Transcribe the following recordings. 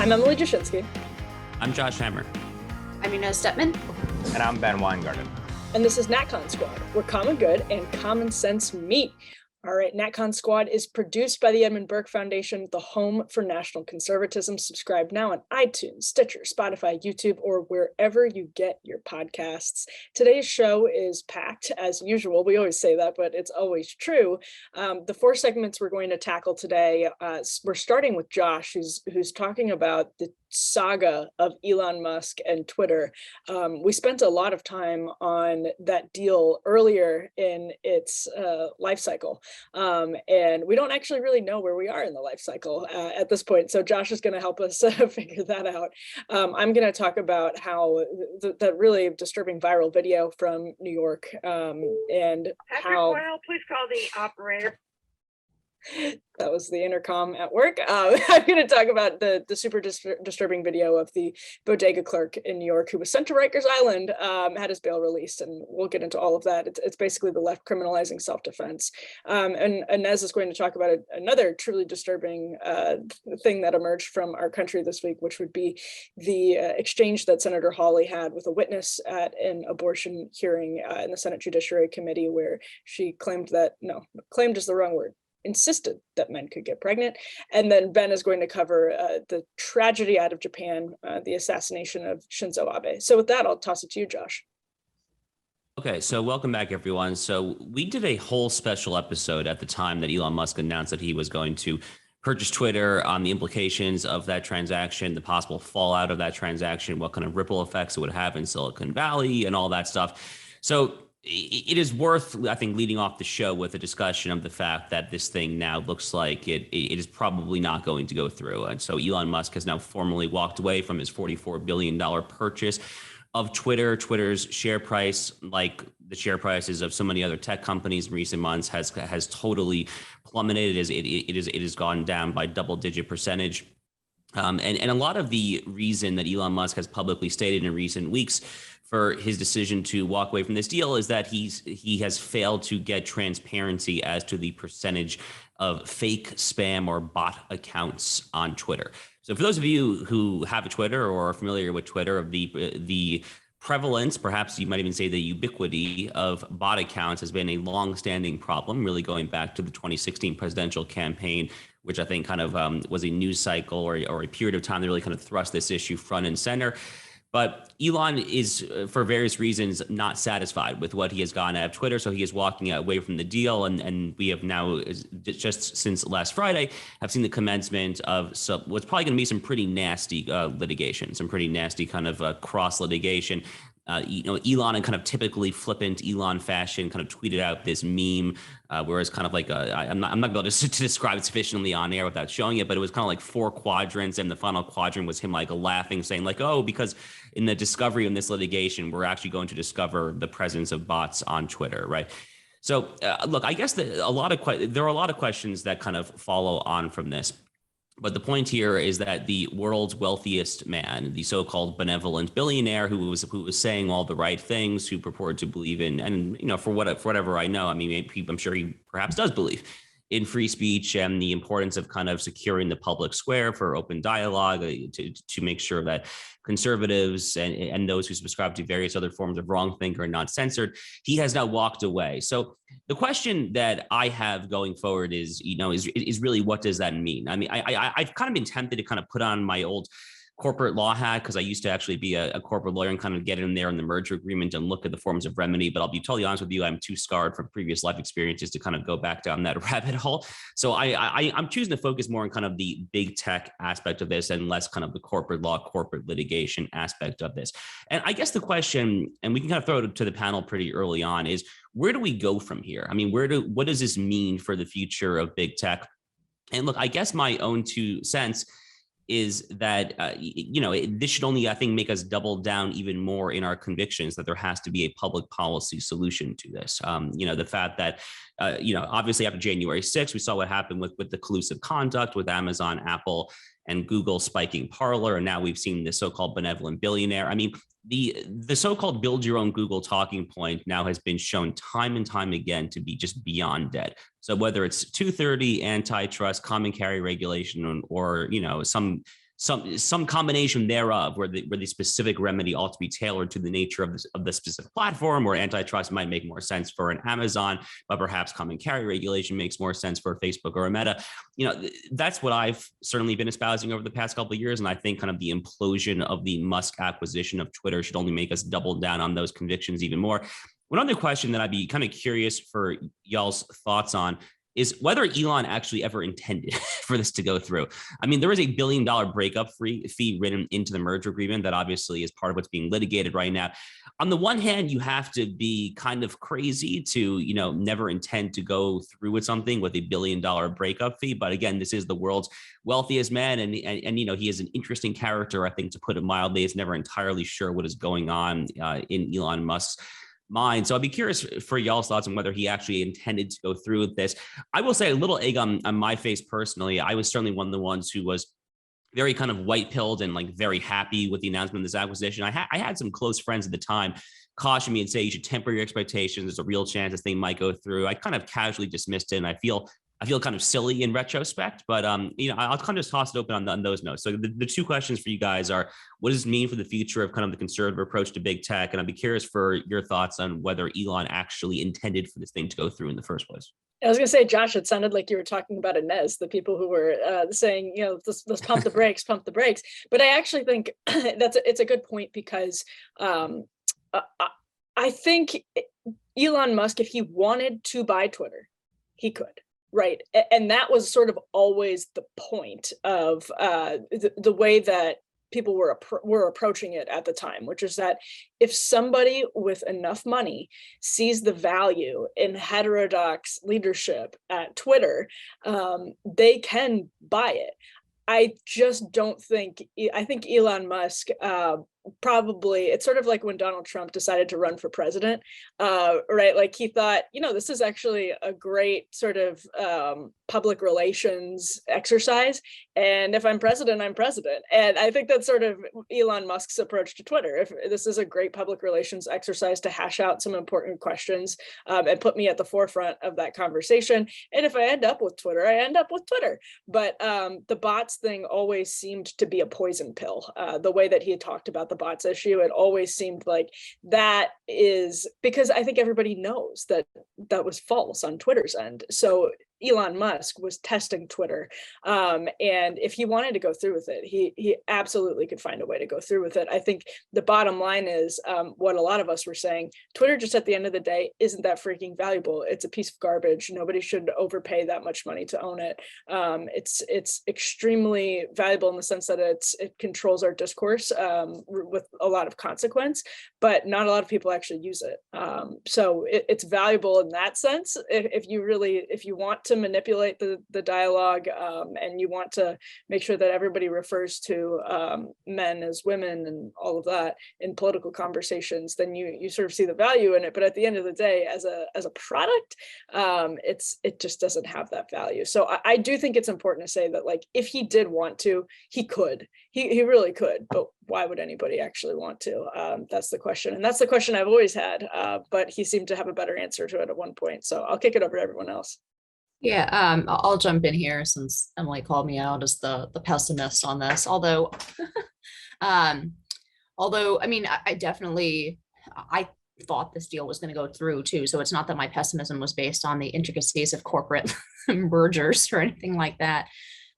I'm Emily Jashinsky. I'm Josh Hammer. I'm Inez Stepman. And I'm Ben Weingarten. And this is NatCon Squad, where common good and common sense meet. All right, NatCon Squad is produced by the Edmund Burke Foundation, the home for national conservatism. Subscribe now on iTunes, Stitcher, Spotify, YouTube, or wherever you get your podcasts. Today's show is packed, as usual. We always say that, but it's always true. The 4 segments we're going to tackle today, we're starting with Josh, who's talking about the saga of Elon Musk and Twitter. We spent a lot of time on that deal earlier in its life cycle. And we don't actually really know where we are in the life cycle at this point. So Josh is going to help us figure that out. I'm going to talk about how that really disturbing viral video from New York and how... Please call the operator. That was the intercom at work. I'm going to talk about the super disturbing video of the bodega clerk in New York who was sent to Rikers Island, had his bail released, and we'll get into all of that. It's basically the left criminalizing self-defense. And Inez is going to talk about another truly disturbing thing that emerged from our country this week, which would be the exchange that Senator Hawley had with a witness at an abortion hearing in the Senate Judiciary Committee, where she claimed is the wrong word, insisted that men could get pregnant. And then Ben is going to cover the tragedy out of Japan, the assassination of Shinzo Abe. So with that, I'll toss it to you, Josh. Okay, so welcome back, everyone. So we did a whole special episode at the time that Elon Musk announced that he was going to purchase Twitter, on the implications of that transaction, the possible fallout of that transaction, what kind of ripple effects it would have in Silicon Valley and all that stuff. So it is worth, I think, leading off the show with a discussion of the fact that this thing now looks like it is probably not going to go through. And so Elon Musk has now formally walked away from his $44 billion purchase of Twitter. Twitter's share price, like the share prices of so many other tech companies in recent months, has totally plummeted. It has gone down by double-digit percentage. And a lot of the reason that Elon Musk has publicly stated in recent weeks for his decision to walk away from this deal is that he has failed to get transparency as to the percentage of fake spam or bot accounts on Twitter. So for those of you who have a Twitter or are familiar with Twitter, of the prevalence, perhaps you might even say the ubiquity of bot accounts has been a long-standing problem, really going back to the 2016 presidential campaign, which I think kind of was a news cycle or a period of time that really kind of thrust this issue front and center. But Elon is, for various reasons, not satisfied with what he has gotten out of Twitter. So he is walking away from the deal. And we have now, just since last Friday, have seen the commencement of what's probably going to be some pretty nasty litigation, some pretty nasty kind of cross litigation. Elon, in kind of typically flippant Elon fashion, kind of tweeted out this meme, whereas kind of like I'm not going to be able to describe it sufficiently on air without showing it, but it was kind of like 4 quadrants, and the final quadrant was him like laughing, saying like, "Oh, because in the discovery in this litigation, we're actually going to discover the presence of bots on Twitter," right? So look, I guess there are a lot of questions that kind of follow on from this. But the point here is that the world's wealthiest man, the so-called benevolent billionaire who was saying all the right things, who purported to believe in, and for whatever I know, I mean, I'm sure he perhaps does believe in free speech and the importance of kind of securing the public square for open dialogue, to make sure that conservatives and those who subscribe to various other forms of wrongthink are not censored. He has now walked away. So the question that I have going forward is really, what does that mean? I mean, I've kind of been tempted to kind of put on my old corporate law hat, because I used to actually be a corporate lawyer and kind of get in there in the merger agreement and look at the forms of remedy. But I'll be totally honest with you, I'm too scarred from previous life experiences to kind of go back down that rabbit hole. So I'm choosing to focus more on kind of the big tech aspect of this and less kind of the corporate law, corporate litigation aspect of this. And I guess the question, and we can kind of throw it to the panel pretty early on, is where do we go from here? I mean, what does this mean for the future of big tech? And look, I guess my own 2 cents is that, this should only, I think, make us double down even more in our convictions that there has to be a public policy solution to this. The fact that, obviously after January 6th, we saw what happened with the collusive conduct with Amazon, Apple, and Google spiking Parler. And now we've seen the so-called benevolent billionaire. I mean, the so-called build your own Google talking point now has been shown time and time again to be just beyond dead. So whether it's 230 antitrust, common carrier regulation, or some some combination thereof, where the specific remedy ought to be tailored to the nature of the specific platform, where antitrust might make more sense for an Amazon, but perhaps common carrier regulation makes more sense for a Facebook or a Meta. That's what I've certainly been espousing over the past couple of years, and I think kind of the implosion of the Musk acquisition of Twitter should only make us double down on those convictions even more. One other question that I'd be kind of curious for y'all's thoughts on is whether Elon actually ever intended for this to go through. I mean, there is $1 billion breakup fee written into the merger agreement that obviously is part of what's being litigated right now. On the one hand, you have to be kind of crazy to, never intend to go through with something with $1 billion breakup fee. But again, this is the world's wealthiest man. And he is an interesting character, I think, to put it mildly. It's never entirely sure what is going on in Elon Musk's mind. So I'd be curious for y'all's thoughts on whether he actually intended to go through with this. I will say a little egg on my face personally. I was certainly one of the ones who was very kind of white-pilled and like very happy with the announcement of this acquisition. I had some close friends at the time caution me and say you should temper your expectations. There's a real chance this thing might go through. I kind of casually dismissed it, and I feel kind of silly in retrospect, but I'll kind of just toss it open on those notes. So the two questions for you guys are, what does it mean for the future of kind of the conservative approach to big tech? And I'd be curious for your thoughts on whether Elon actually intended for this thing to go through in the first place. I was going to say, Josh, it sounded like you were talking about Inez, the people who were saying, let's pump the brakes, pump the brakes. But I actually think it's a good point, because I think Elon Musk, if he wanted to buy Twitter, he could. Right. And that was sort of always the point of the way that people were approaching it at the time, which is that if somebody with enough money sees the value in heterodox leadership at Twitter, they can buy it. I just don't think, I think Elon Musk probably, it's sort of like when Donald Trump decided to run for president, right? Like he thought, this is actually a great sort of public relations exercise. And if I'm president, I'm president. And I think that's sort of Elon Musk's approach to Twitter. If this is a great public relations exercise to hash out some important questions and put me at the forefront of that conversation. And if I end up with Twitter, I end up with Twitter. But the bots thing always seemed to be a poison pill. The way that he had talked about the bots issue, it always seemed like that is because I think everybody knows that that was false on Twitter's end. So Elon Musk was testing Twitter. And if he wanted to go through with it, he absolutely could find a way to go through with it. I think the bottom line is what a lot of us were saying, Twitter just at the end of the day isn't that freaking valuable. It's a piece of garbage. Nobody should overpay that much money to own it. It's extremely valuable in the sense that it controls our discourse with a lot of consequence, but not a lot of people actually use it. So it's valuable in that sense. If you want to manipulate the dialogue and you want to make sure that everybody refers to men as women and all of that in political conversations, then you sort of see the value in it. But at the end of the day, as a product, it just doesn't have that value. So I do think it's important to say that, like, if he did want to, he could. He really could. But why would anybody actually want to? That's the question. And that's the question I've always had. But he seemed to have a better answer to it at one point. So I'll kick it over to everyone else. Yeah, I'll jump in here since Emily called me out as the pessimist on this. Although I mean, I thought this deal was going to go through too. So it's not that my pessimism was based on the intricacies of corporate mergers or anything like that.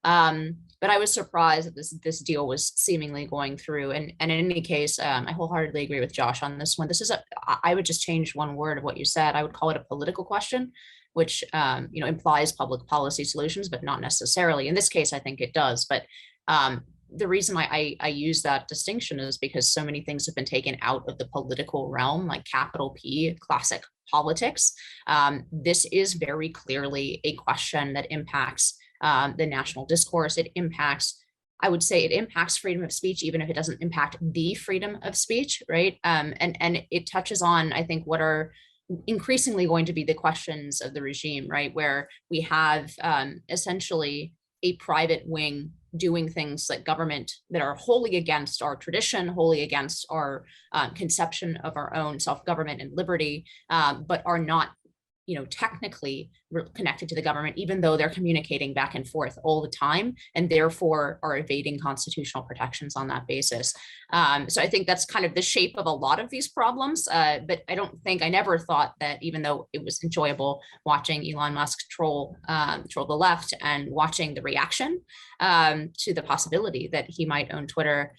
But I was surprised that this deal was seemingly going through. And in any case, I wholeheartedly agree with Josh on this one. I would just change one word of what you said. I would call it a political question, which implies public policy solutions, but not necessarily. In this case, I think it does. But the reason I use that distinction is because so many things have been taken out of the political realm, like capital P, classic politics. This is very clearly a question that impacts the national discourse. I would say it impacts freedom of speech, even if it doesn't impact the freedom of speech, right? And it touches on, I think, what are increasingly going to be the questions of the regime, right? Where we have essentially a private wing doing things like government that are wholly against our tradition, wholly against our conception of our own self-government and liberty, but are not technically connected to the government, even though they're communicating back and forth all the time, and therefore are evading constitutional protections on that basis. So I think that's kind of the shape of a lot of these problems. But I never thought that, even though it was enjoyable watching Elon Musk troll the left and watching the reaction to the possibility that he might own Twitter,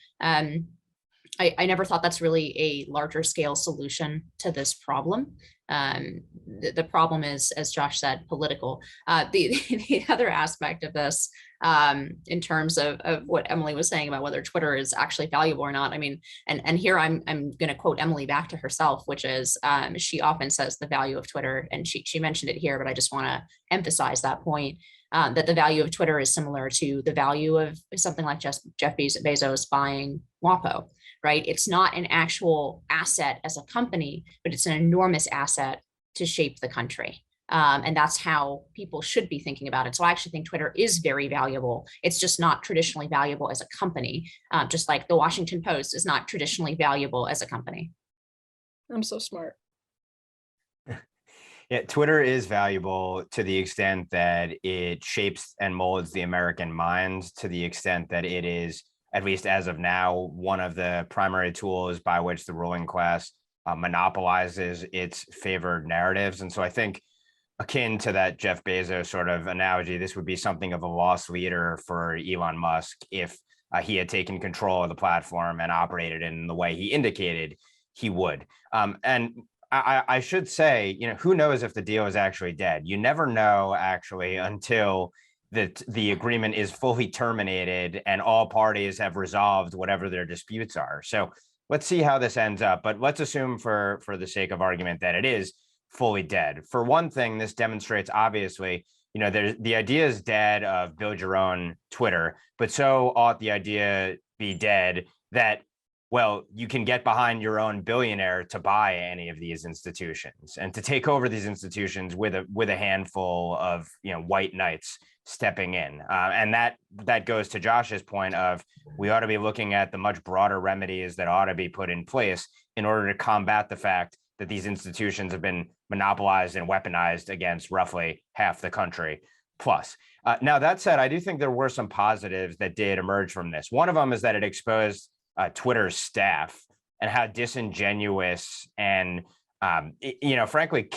I never thought that's really a larger scale solution to this problem. The problem is, as Josh said, political. The other aspect of this, in terms of what Emily was saying about whether Twitter is actually valuable or not. I mean, and here I'm going to quote Emily back to herself, which is she often says the value of Twitter, and she mentioned it here, but I just want to emphasize that point. That the value of Twitter is similar to the value of something like Jeff Bezos buying WAPO, right? It's not an actual asset as a company, but it's an enormous asset to shape the country. And that's how people should be thinking about it. So I actually think Twitter is very valuable. It's just not traditionally valuable as a company, just like the Washington Post is not traditionally valuable as a company. I'm so smart. Yeah, Twitter is valuable to the extent that it shapes and molds the American mind, to the extent that it is, at least as of now, one of the primary tools by which the ruling class monopolizes its favored narratives. And so I think, akin to that Jeff Bezos sort of analogy, this would be something of a lost leader for Elon Musk if he had taken control of the platform and operated in the way he indicated he would. And I should say, who knows if the deal is actually dead? You never know, actually, until the agreement is fully terminated and all parties have resolved whatever their disputes are. So let's see how this ends up. But let's assume, for the sake of argument, that it is fully dead. For one thing, this demonstrates, obviously, the idea is dead of build your own Twitter, but so ought the idea be dead that, well, you can get behind your own billionaire to buy any of these institutions and to take over these institutions with a handful of white knights stepping in. And that goes to Josh's point of, we ought to be looking at the much broader remedies that ought to be put in place in order to combat the fact that these institutions have been monopolized and weaponized against roughly half the country plus. Now, that said, I do think there were some positives that did emerge from this. One of them is that it exposed Twitter's staff and how disingenuous and, frankly,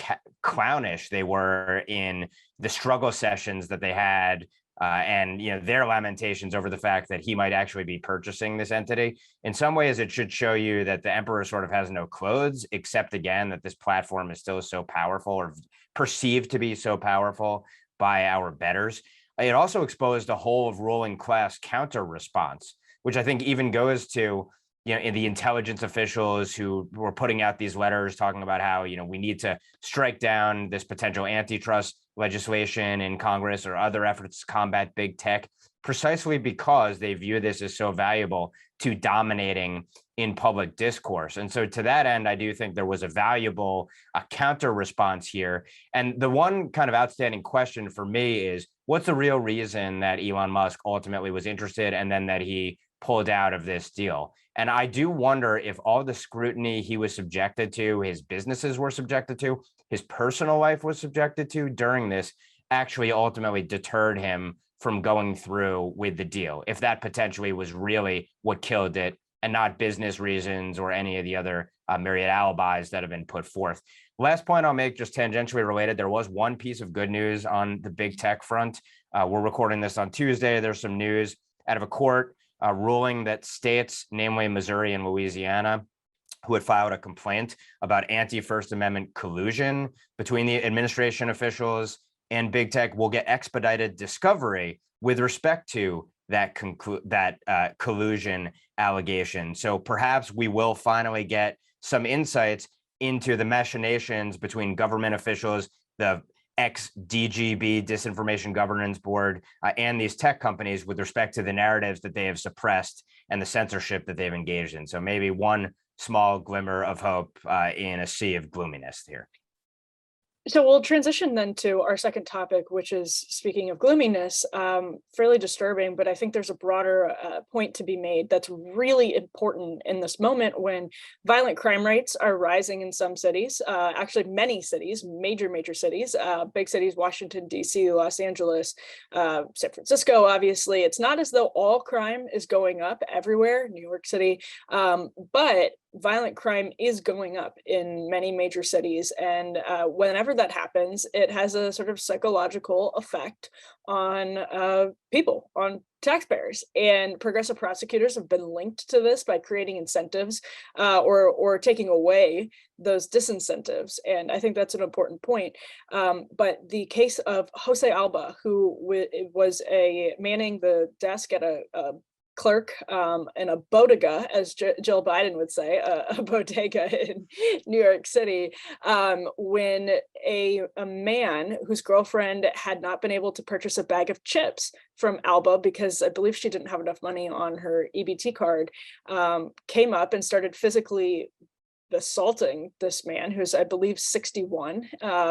clownish they were in the struggle sessions that they had, and their lamentations over the fact that he might actually be purchasing this entity. In some ways, it should show you that the emperor sort of has no clothes, except, again, that this platform is still so powerful, or perceived to be so powerful by our betters. It also exposed a whole of ruling class counter response, which I think even goes to, in the intelligence officials who were putting out these letters talking about how, we need to strike down this potential antitrust legislation in Congress or other efforts to combat big tech, precisely because they view this as so valuable to dominating in public discourse. And so to that end, I do think there was a valuable counter response here. And the one kind of outstanding question for me is, what's the real reason that Elon Musk ultimately was interested and then that he pulled out of this deal? And I do wonder if all the scrutiny he was subjected to, his businesses were subjected to, his personal life was subjected to during this, actually ultimately deterred him from going through with the deal, if that potentially was really what killed it and not business reasons or any of the other myriad alibis that have been put forth. Last point I'll make, just tangentially related, there was one piece of good news on the big tech front. We're recording this on Tuesday. There's some news out of a court ruling that states, namely Missouri and Louisiana, who had filed a complaint about anti-First Amendment collusion between the administration officials and big tech, will get expedited discovery with respect to that collusion allegation. So perhaps we will finally get some insights into the machinations between government officials, the ex-DGB Disinformation Governance Board, and these tech companies with respect to the narratives that they have suppressed and the censorship that they've engaged in. So maybe one small glimmer of hope in a sea of gloominess here. So we'll transition then to our second topic, which is, speaking of gloominess, fairly disturbing, but I think there's a broader point to be made that's really important in this moment when violent crime rates are rising in some cities, actually many cities, major cities, big cities, Washington, D.C., Los Angeles, San Francisco, obviously. It's not as though all crime is going up everywhere, New York City, but violent crime is going up in many major cities. And whenever that happens, it has a sort of psychological effect on people, on taxpayers. And progressive prosecutors have been linked to this by creating incentives or taking away those disincentives. And I think that's an important point. But the case of Jose Alba, who was manning the desk at a clerk in a bodega, as Jill Biden would say, a bodega in New York City, when a man whose girlfriend had not been able to purchase a bag of chips from Alba because I believe she didn't have enough money on her EBT card, came up and started physically assaulting this man, who's I believe 61.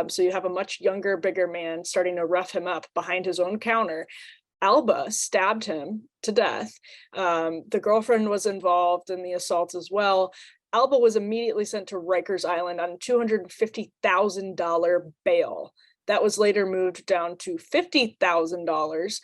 So you have a much younger, bigger man starting to rough him up behind his own counter. Alba stabbed him to death. The girlfriend was involved in the assault as well. Alba was immediately sent to Rikers Island on $250,000 bail. That was later moved down to $50,000.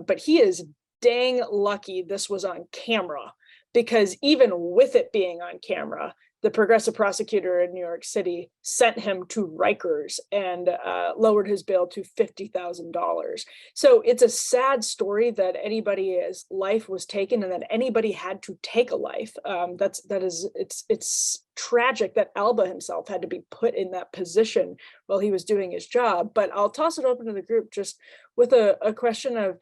But he is dang lucky this was on camera, because even with it being on camera, the progressive prosecutor in New York City sent him to Rikers and lowered his bail to $50,000. So it's a sad story that anybody's life was taken and that anybody had to take a life. It's tragic that Alba himself had to be put in that position while he was doing his job. But I'll toss it open to the group just with a question of,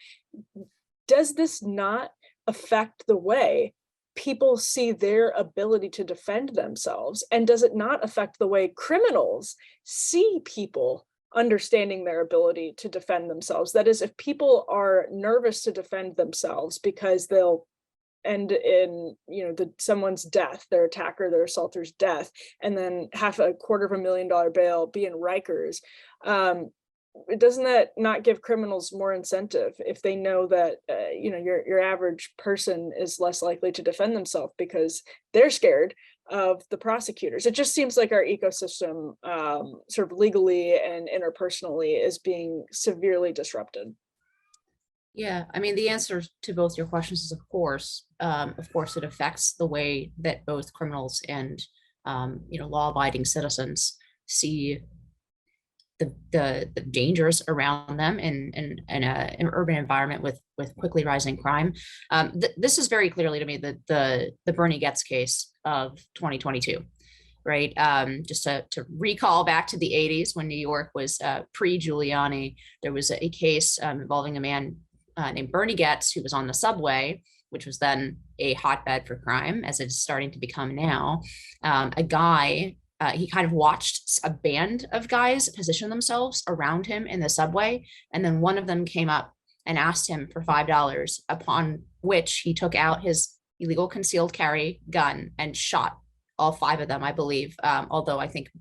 does this not affect the way people see their ability to defend themselves? And does it not affect the way criminals see people understanding their ability to defend themselves? That is, if people are nervous to defend themselves because they'll end in, someone's death, their attacker, their assaulter's death, and then have $250,000 bail, be in Rikers, doesn't that not give criminals more incentive if they know that your average person is less likely to defend themselves because they're scared of the prosecutors? It just seems like our ecosystem, sort of legally and interpersonally, is being severely disrupted. Yeah, I mean, the answer to both your questions is of course it affects the way that both criminals and law-abiding citizens see the dangers around them in an urban environment with quickly rising crime. This is very clearly to me the Bernie Goetz case of 2022, right? Just to recall back to the 80s when New York was pre-Giuliani, there was a case involving a man named Bernie Goetz who was on the subway, which was then a hotbed for crime, as it's starting to become now. A guy, he kind of watched a band of guys position themselves around him in the subway. And then one of them came up and asked him for $5, upon which he took out his illegal concealed carry gun and shot all 5 of them, I believe, although I think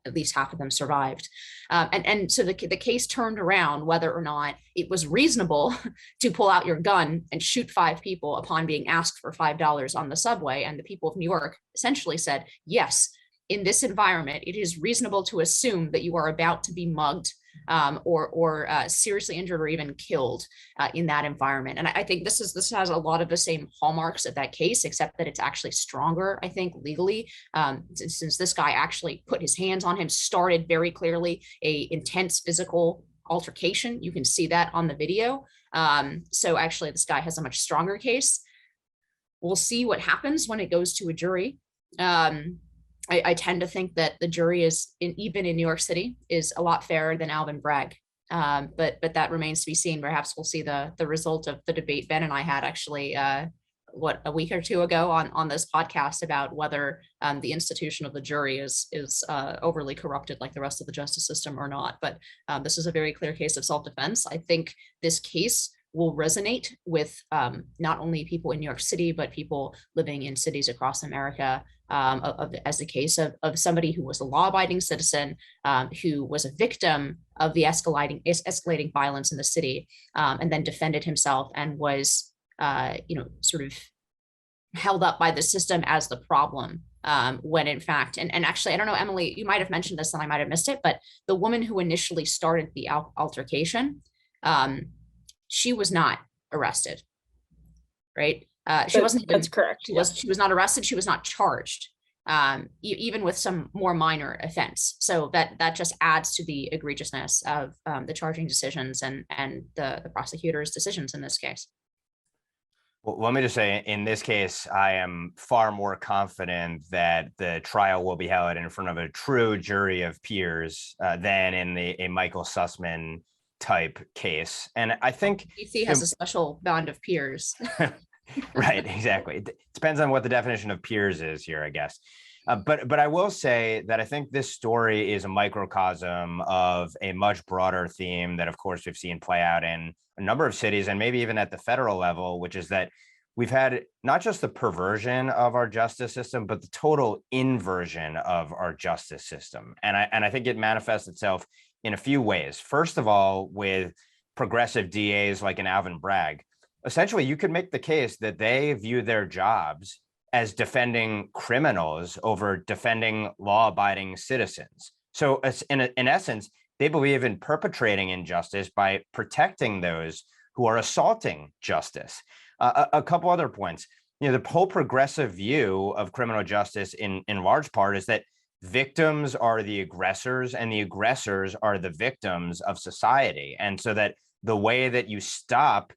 at least half of them survived. And so the case turned around whether or not it was reasonable to pull out your gun and shoot 5 people upon being asked for $5 on the subway. And the people of New York essentially said, yes, in this environment, it is reasonable to assume that you are about to be mugged or seriously injured or even killed in that environment. And I think this has a lot of the same hallmarks of that case, except that it's actually stronger, I think, legally, since this guy actually put his hands on him, started very clearly a intense physical altercation. You can see that on the video. So actually, this guy has a much stronger case. We'll see what happens when it goes to a jury. I tend to think that the jury even in New York City is a lot fairer than Alvin Bragg. But that remains to be seen. Perhaps we'll see the result of the debate Ben and I had actually, a week or 2 ago on this podcast about whether the institution of the jury is overly corrupted like the rest of the justice system or not. But this is a very clear case of self-defense. I think this case will resonate with not only people in New York City, but people living in cities across America as the case of somebody who was a law-abiding citizen, who was a victim of the escalating violence in the city, and then defended himself and was, sort of held up by the system as the problem, when in fact, and actually, I don't know, Emily, you might have mentioned this and I might have missed it, but the woman who initially started the altercation, she was not arrested, right? That's correct. She was not arrested. She was not charged, even with some more minor offense. So that just adds to the egregiousness of the charging decisions and the prosecutor's decisions in this case. Well, let me just say, in this case, I am far more confident that the trial will be held in front of a true jury of peers than in a Michael Sussman type case. And I think DC has a special bond of peers. Right, exactly. It depends on what the definition of peers is here, I guess. But I will say that I think this story is a microcosm of a much broader theme that, of course, we've seen play out in a number of cities and maybe even at the federal level, which is that we've had not just the perversion of our justice system, but the total inversion of our justice system. And I think it manifests itself in a few ways. First of all, with progressive DAs like an Alvin Bragg. Essentially, you could make the case that they view their jobs as defending criminals over defending law-abiding citizens. So in essence, they believe in perpetrating injustice by protecting those who are assaulting justice. A couple other points. The whole progressive view of criminal justice in large part is that victims are the aggressors and the aggressors are the victims of society. And so that the way that you stop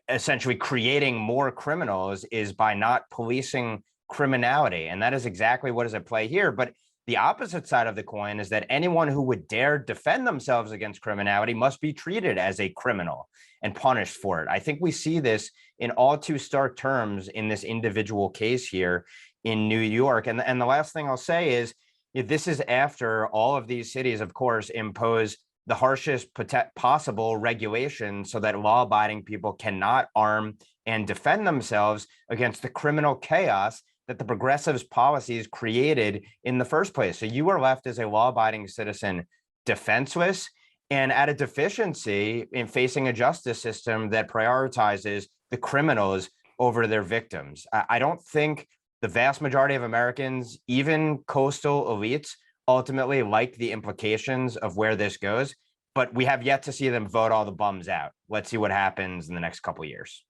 essentially creating more criminals is by not policing criminality. And that is exactly what is at play here. But the opposite side of the coin is that anyone who would dare defend themselves against criminality must be treated as a criminal and punished for it. I think we see this in all too stark terms in this individual case here in New York. And the last thing I'll say is, this is after all of these cities, of course, impose the harshest possible regulation so that law-abiding people cannot arm and defend themselves against the criminal chaos that the progressives' policies created in the first place. So you are left as a law-abiding citizen defenseless and at a deficiency in facing a justice system that prioritizes the criminals over their victims. I don't think the vast majority of Americans, even coastal elites, ultimately like the implications of where this goes, but we have yet to see them vote all the bums out. Let's see what happens in the next couple of years.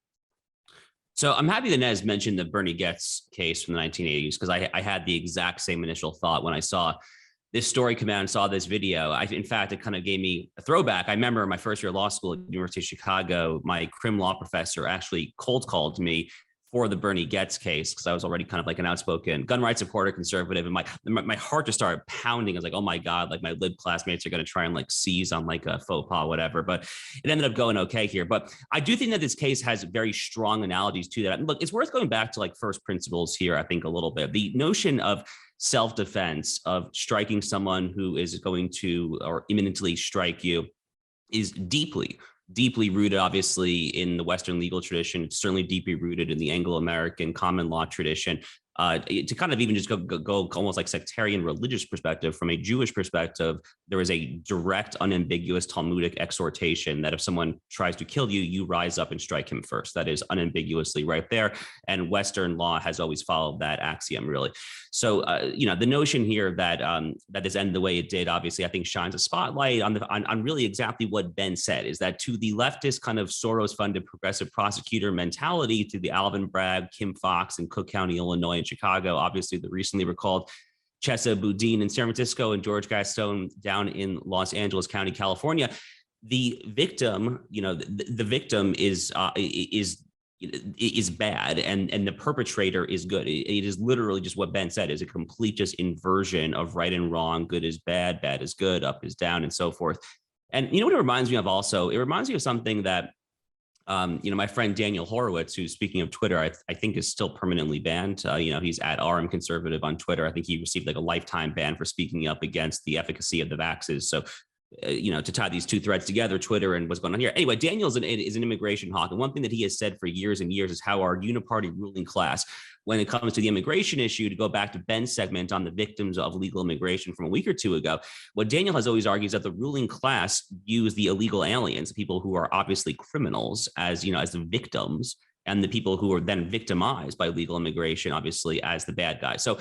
So I'm happy that Inez mentioned the Bernie Goetz case from the 1980s, because I had the exact same initial thought when I saw this story come out and saw this video. In fact, it kind of gave me a throwback. I remember my first year of law school at the University of Chicago, my crim law professor actually cold called me for the Bernie Goetz case, because I was already kind of like an outspoken gun rights supporter, conservative, and my heart just started pounding. I was like, oh my God, like my lib classmates are going to try and like seize on like a faux pas, whatever. But it ended up going okay here. But I do think that this case has very strong analogies to that. And look, it's worth going back to like first principles here, I think, a little bit. The notion of self-defense, of striking someone who is going to or imminently strike you, is deeply rooted, obviously, in the Western legal tradition. It's certainly deeply rooted in the Anglo-American common law tradition. To kind of even just go almost like sectarian religious perspective, from a Jewish perspective, there is a direct, unambiguous Talmudic exhortation that if someone tries to kill you, you rise up and strike him first. That is unambiguously right there. And Western law has always followed that axiom, really. So, the notion here that that this ended the way it did, obviously, I think shines a spotlight on really exactly what Ben said, is that to the leftist kind of Soros-funded progressive prosecutor mentality, to the Alvin Bragg, Kim Foxx in Cook County, Illinois, in Chicago, obviously the recently recalled Chesa Boudin in San Francisco, and George Gaston down in Los Angeles County, California, the victim, the victim is bad, and the perpetrator is good. It is literally just what Ben said, is a complete just inversion of right and wrong, good is bad, bad is good, up is down, and so forth. And you know what it reminds me of also? It reminds me of something that my friend Daniel Horowitz, who's, speaking of Twitter, I think is still permanently banned. He's at RM Conservative on Twitter. I think he received like a lifetime ban for speaking up against the efficacy of the vaxes. So to tie these two threads together, Twitter and what's going on here. Anyway, Daniel is an immigration hawk. And one thing that he has said for years and years is how our uniparty ruling class, when it comes to the immigration issue, to go back to Ben's segment on the victims of illegal immigration from a week or two ago, what Daniel has always argued is that the ruling class views the illegal aliens, people who are obviously criminals, as the victims, and the people who are then victimized by legal immigration, obviously, as the bad guys. So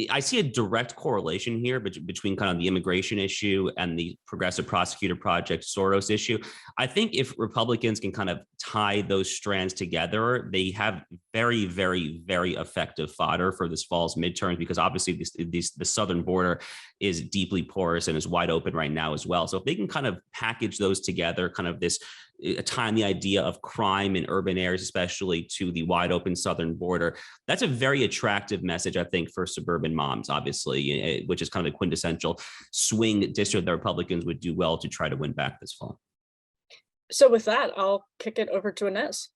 I see a direct correlation here between kind of the immigration issue and the Progressive Prosecutor Project Soros issue. I think if Republicans can kind of tie those strands together, they have very, very, very effective fodder for this fall's midterms, because obviously the southern border is deeply porous and is wide open right now as well. So if they can kind of package those together, kind of this tying the idea of crime in urban areas, especially, to the wide open southern border, that's a very attractive message, I think, for suburban moms, obviously, which is kind of the quintessential swing district that Republicans would do well to try to win back this fall. So with that, I'll kick it over to Inez.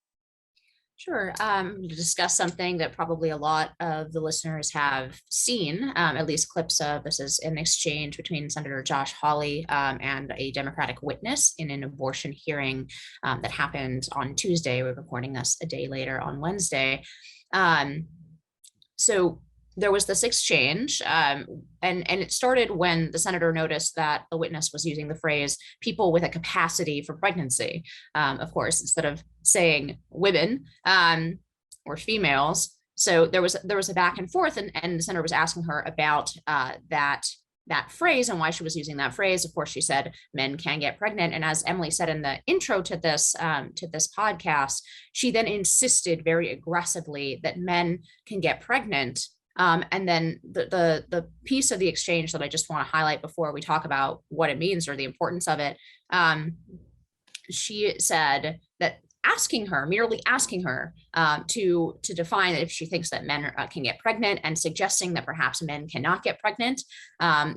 Sure. To discuss something that probably a lot of the listeners have seen, at least clips of. This is an exchange between Senator Josh Hawley and a Democratic witness in an abortion hearing that happened on Tuesday. We're recording this a day later on Wednesday. So there was this exchange, and it started when the senator noticed that the witness was using the phrase "people with a capacity for pregnancy." Of course, instead of saying women or females. So there was a back and forth, and the senator was asking her about that phrase and why she was using that phrase. Of course, she said men can get pregnant, and as Emily said in the intro to this podcast, she then insisted very aggressively that men can get pregnant. And then the piece of the exchange that I just want to highlight before we talk about what it means or the importance of it, she said that merely asking her to define if she thinks that men can get pregnant and suggesting that perhaps men cannot get pregnant,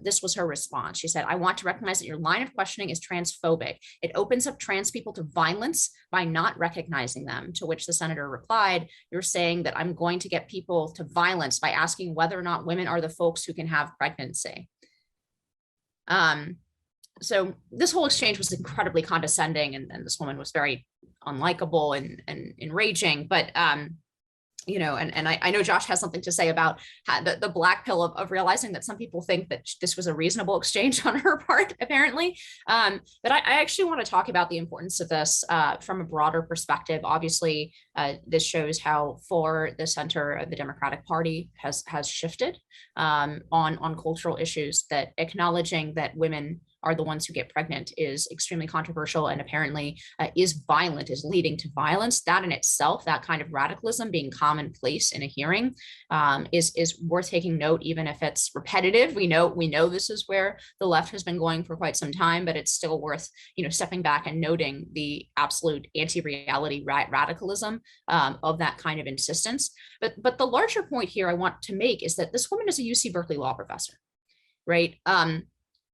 this was her response. She said, "I want to recognize that your line of questioning is transphobic. It opens up trans people to violence by not recognizing them." To which the senator replied, "You're saying that I'm going to get people to violence by asking whether or not women are the folks who can have pregnancy." So this whole exchange was incredibly condescending, and this woman was very unlikable and enraging. But and I know Josh has something to say about the black pill of realizing that some people think that this was a reasonable exchange on her part, apparently. But I actually want to talk about the importance of this from a broader perspective. Obviously, this shows how far the center of the Democratic Party has shifted on cultural issues, that acknowledging that women are the ones who get pregnant is extremely controversial and apparently is violent, is leading to violence. That in itself, that kind of radicalism being commonplace in a hearing is worth taking note, even if it's repetitive. We know this is where the left has been going for quite some time, but it's still worth stepping back and noting the absolute anti-reality radicalism of that kind of insistence. But the larger point here I want to make is that this woman is a UC Berkeley law professor, right?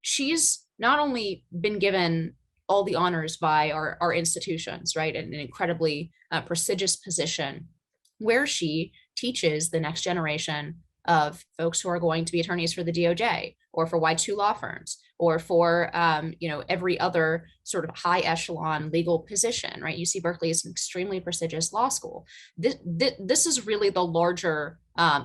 She's not only been given all the honors by our institutions, right, in an incredibly prestigious position where she teaches the next generation of folks who are going to be attorneys for the DOJ or for Y2 law firms or for every other sort of high echelon legal position, right? UC Berkeley is an extremely prestigious law school. This is really the larger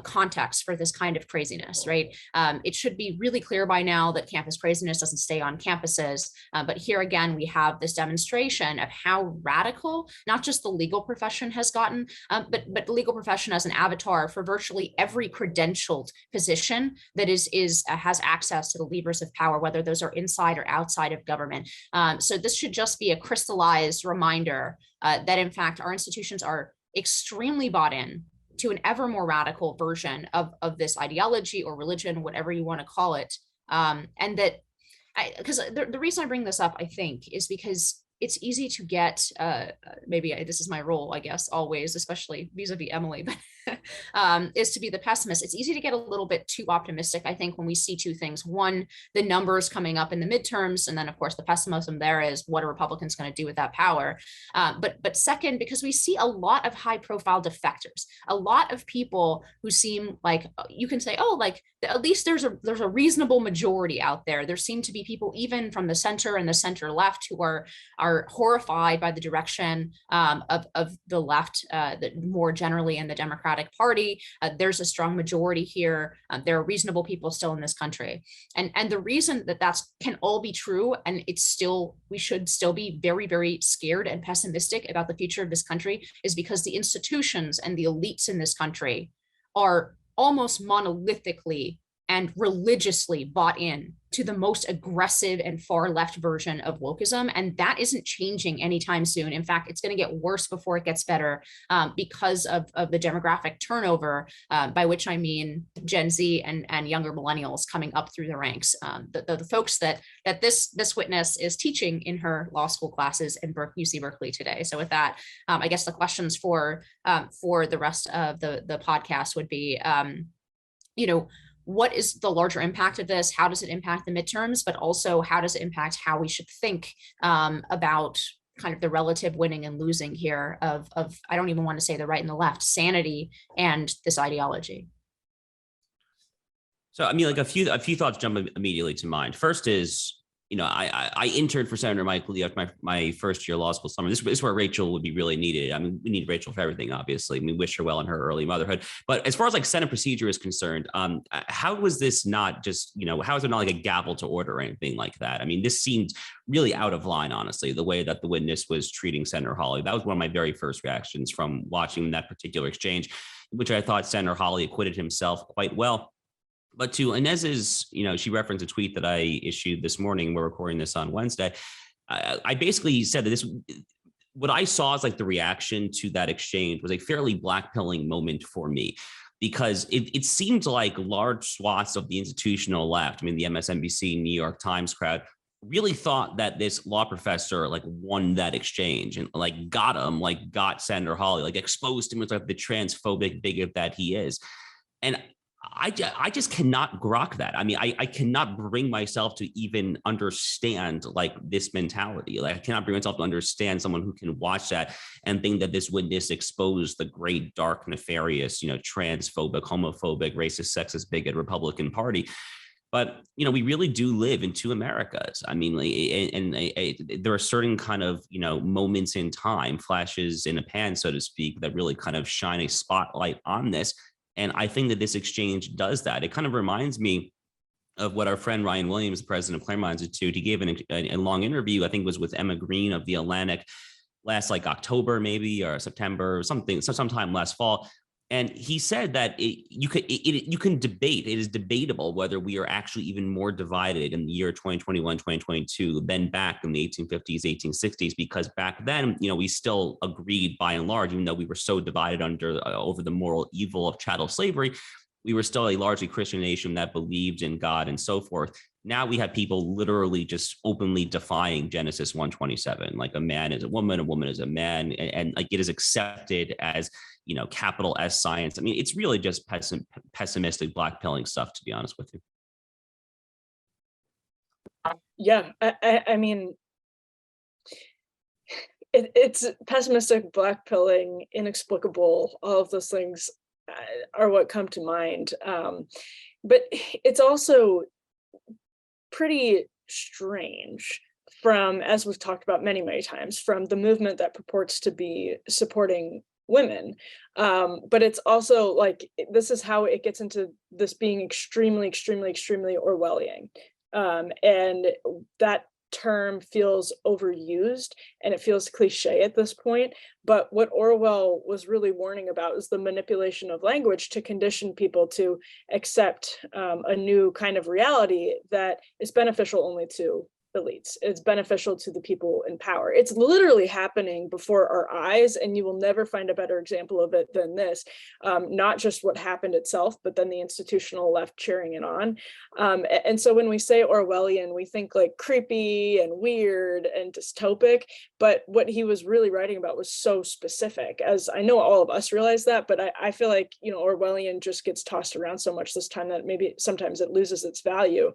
context for this kind of craziness, right? It should be really clear by now that campus craziness doesn't stay on campuses. But here again, we have this demonstration of how radical not just the legal profession has gotten, but the legal profession as an avatar for virtually every credentialed position that has access to the levers of power, whether those are inside or outside of government. So this should just be a crystallized reminder that in fact our institutions are extremely bought in to an ever more radical version of this ideology or religion, whatever you want to call it. And that, because the reason I bring this up, I think, is because it's easy to get, maybe this is my role, I guess, always, especially vis-a-vis Emily, but is to be the pessimist. It's easy to get a little bit too optimistic, I think, when we see two things. One, the numbers coming up in the midterms, and then, of course, the pessimism there is what are Republicans going to do with that power? But second, because we see a lot of high-profile defectors, a lot of people who seem like, you can say, oh, like at least there's a reasonable majority out there. There seem to be people even from the center and the center left who are horrified by the direction of the left, more generally in the Democratic Party. There's a strong majority here. There are reasonable people still in this country, and the reason that can all be true, and we should still be very, very scared and pessimistic about the future of this country, is because the institutions and the elites in this country are almost monolithically and religiously bought in to the most aggressive and far left version of wokeism. And that isn't changing anytime soon. In fact, it's going to get worse before it gets better because of the demographic turnover, by which I mean Gen Z and younger millennials coming up through the ranks. The folks that this witness is teaching in her law school classes in UC Berkeley today. So with that, I guess the questions for the rest of the podcast would be, what is the larger impact of this? How does it impact the midterms? But also, how does it impact how we should think about kind of the relative winning and losing here of I don't even want to say the right and the left, sanity and this ideology? So, I mean, like a few thoughts jump immediately to mind. First is, I interned for Senator Mike Lee after my first year law school summer. This is where Rachel would be really needed. I mean, we need Rachel for everything, obviously. We wish her well in her early motherhood. But as far as like Senate procedure is concerned, how was this not just, how is it not like a gavel to order or anything like that? I mean, this seemed really out of line, honestly, the way that the witness was treating Senator Hawley. That was one of my very first reactions from watching that particular exchange, which I thought Senator Hawley acquitted himself quite well. But to Inez's, she referenced a tweet that I issued this morning. We're recording this on Wednesday. I basically said that what I saw as like the reaction to that exchange was a fairly blackpilling moment for me, because it seemed like large swaths of the institutional left, I mean, the MSNBC, New York Times crowd, really thought that this law professor like won that exchange and like got Senator Hawley, like exposed him as like the transphobic bigot that he is. And I just cannot grok that. I mean, I cannot bring myself to even understand like this mentality. Like I cannot bring myself to understand someone who can watch that and think that this witness exposed the great, dark, nefarious, transphobic, homophobic, racist, sexist, bigot Republican Party. But, we really do live in two Americas. I mean, there are certain kind of, moments in time, flashes in a pan, so to speak, that really kind of shine a spotlight on this. And I think that this exchange does that. It kind of reminds me of what our friend Ryan Williams, the president of Claremont Institute, he gave a long interview, I think it was with Emma Green of The Atlantic last like October, maybe, or September, or sometime last fall. And he said that you can debate, it is debatable whether we are actually even more divided in the year 2021, 2022 than back in the 1850s, 1860s, because back then, we still agreed by and large, even though we were so divided over the moral evil of chattel slavery, we were still a largely Christian nation that believed in God and so forth. Now we have people literally just openly defying Genesis 1:27, like a man is a woman is a man, and like it is accepted as, capital S science. I mean, it's really just pessimistic blackpilling stuff, to be honest with you. Yeah, I mean, it's pessimistic, blackpilling, inexplicable. All of those things are what come to mind. But it's also pretty strange from, as we've talked about many, many times, from the movement that purports to be supporting women. But it's also like, this is how it gets into this being extremely, extremely, extremely Orwellian. And that term feels overused and it feels cliche at this point. But what Orwell was really warning about is the manipulation of language to condition people to accept a new kind of reality that is beneficial only to elites. It's beneficial to the people in power. It's literally happening before our eyes, and you will never find a better example of it than this. Not just what happened itself, but then the institutional left cheering it on. And so when we say Orwellian, we think like creepy and weird and dystopic, but what he was really writing about was so specific, as I know all of us realize that, but I feel like, Orwellian just gets tossed around so much this time that maybe sometimes it loses its value,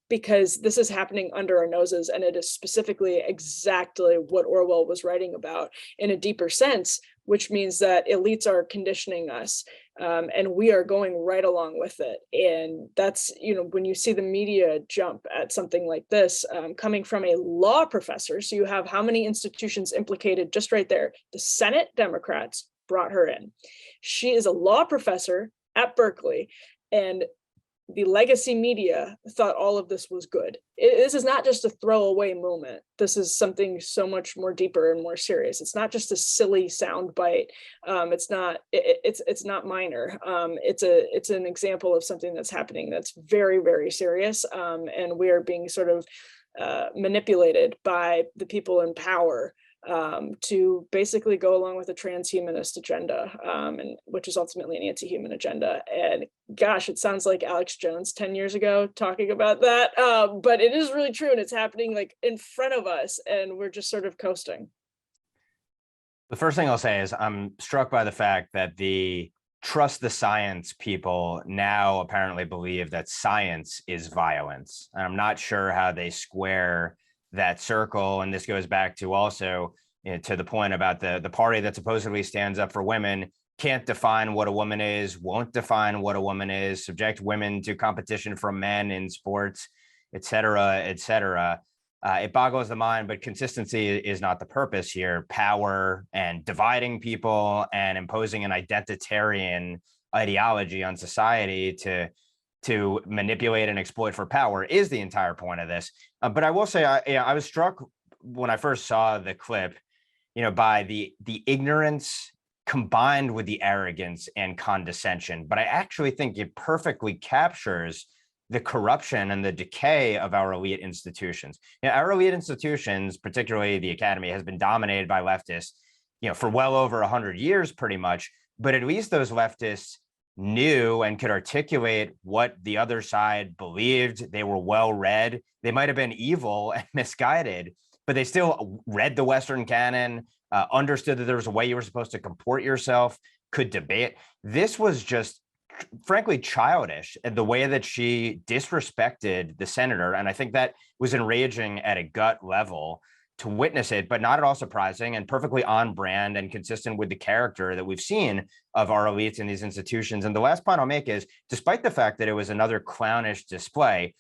because this is happening under our noses, and it is specifically exactly what Orwell was writing about in a deeper sense, which means that elites are conditioning us, and we are going right along with it. And that's, when you see the media jump at something like this, coming from a law professor, so you have how many institutions implicated just right there. The Senate Democrats brought her in. She is a law professor at Berkeley, and the legacy media thought all of this was good. This is not just a throwaway moment. This is something so much more deeper and more serious. It's not just a silly sound bite. It's not minor. It's an example of something that's happening that's very, very serious. And we are being sort of manipulated by the people in power to basically go along with a transhumanist agenda, and which is ultimately an anti-human agenda. And gosh, it sounds like Alex Jones 10 years ago talking about that, but it is really true, and it's happening like in front of us, and we're just sort of coasting. The first thing I'll say is I'm struck by the fact that the trust the science people now apparently believe that science is violence. And I'm not sure how they square that circle. And this goes back to also to the point about the party that supposedly stands up for women can't define what a woman is, won't define what a woman is, subject women to competition from men in sports, et cetera, et cetera. It boggles the mind, but consistency is not the purpose here. Power and dividing people and imposing an identitarian ideology on society to manipulate and exploit for power is the entire point of this. But I will say, I was struck when I first saw the clip, by the ignorance combined with the arrogance and condescension. But I actually think it perfectly captures the corruption and the decay of our elite institutions. Our elite institutions, particularly the academy, has been dominated by leftists, for well over 100 years, pretty much. But at least those leftists knew and could articulate what the other side believed. They were well read. They might have been evil and misguided, but they still read the Western canon, understood that there was a way you were supposed to comport yourself, could debate. This was just frankly childish, the way that she disrespected the senator. And I think that was enraging at a gut level to witness it, but not at all surprising and perfectly on brand and consistent with the character that we've seen of our elites in these institutions. And the last point I'll make is, despite the fact that it was another clownish display,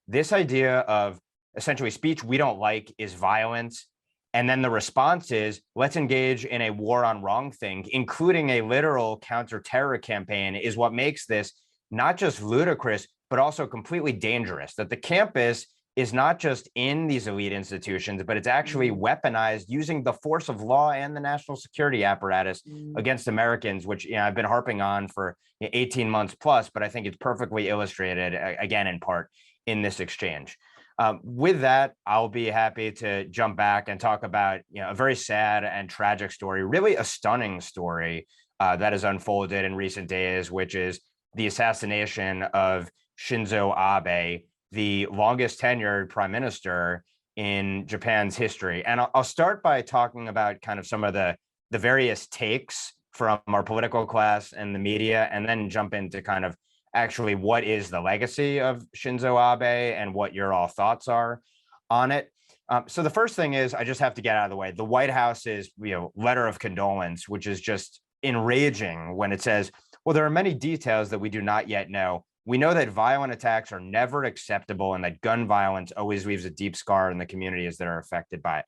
this idea of essentially speech we don't like is violence. And then the response is, let's engage in a war on wrongthink, including a literal counter-terror campaign, is what makes this not just ludicrous, but also completely dangerous. That the campus is not just in these elite institutions, but it's actually weaponized using the force of law and the national security apparatus against Americans, which I've been harping on for 18 months plus, but I think it's perfectly illustrated, again, in part, in this exchange. With that, I'll be happy to jump back and talk about a very sad and tragic story, really a stunning story that has unfolded in recent days, which is the assassination of Shinzo Abe, the longest tenured prime minister in Japan's history. And I'll start by talking about kind of some of the various takes from our political class and the media, and then jump into kind of actually what is the legacy of Shinzo Abe and what your all thoughts are on it. So the first thing is, I just have to get out of the way. The White House's letter of condolence, which is just enraging when it says, well, there are many details that we do not yet know. We know that violent attacks are never acceptable and that gun violence always leaves a deep scar in the communities that are affected by it.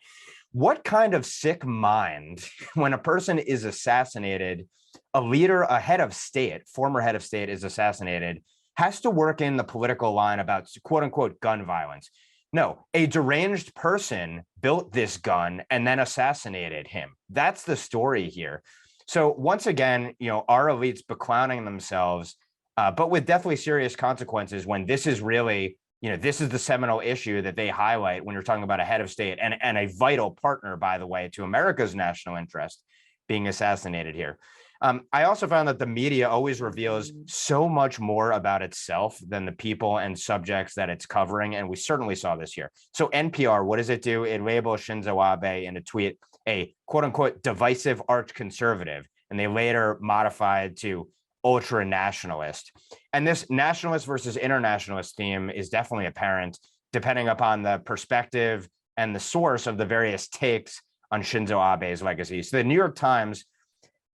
What kind of sick mind, when a person is assassinated, a leader, a head of state, former head of state is assassinated, has to work in the political line about quote unquote gun violence? No, a deranged person built this gun and then assassinated him. That's the story here. So once again, our elites beclowning themselves, but with deathly serious consequences when this is really this is the seminal issue that they highlight when you're talking about a head of state and a vital partner, by the way, to America's national interest being assassinated here. I also found that the media always reveals so much more about itself than the people and subjects that it's covering. And we certainly saw this here. So NPR, what does it do? It labels Shinzo Abe in a tweet a quote unquote divisive arch conservative. And they later modified to ultra nationalist. And this nationalist versus internationalist theme is definitely apparent depending upon the perspective and the source of the various takes on Shinzo Abe's legacy. So the New York Times,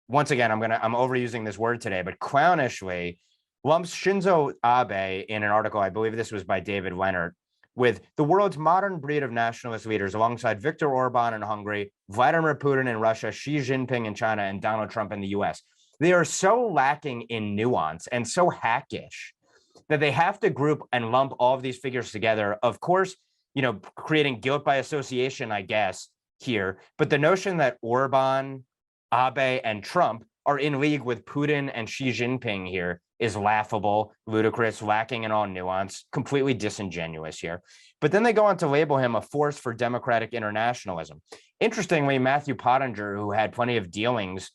once again, I'm overusing this word today, but clownishly lumps Shinzo Abe in an article, I believe this was by David Leonard, with the world's modern breed of nationalist leaders alongside Viktor Orban in Hungary, Vladimir Putin in Russia, Xi Jinping in China, and Donald Trump in the US. They are so lacking in nuance and so hackish that they have to group and lump all of these figures together. Of course, creating guilt by association, I guess, here. But the notion that Orban, Abe, and Trump are in league with Putin and Xi Jinping here is laughable, ludicrous, lacking in all nuance, completely disingenuous here. But then they go on to label him a force for democratic internationalism. Interestingly, Matthew Pottinger, who had plenty of dealings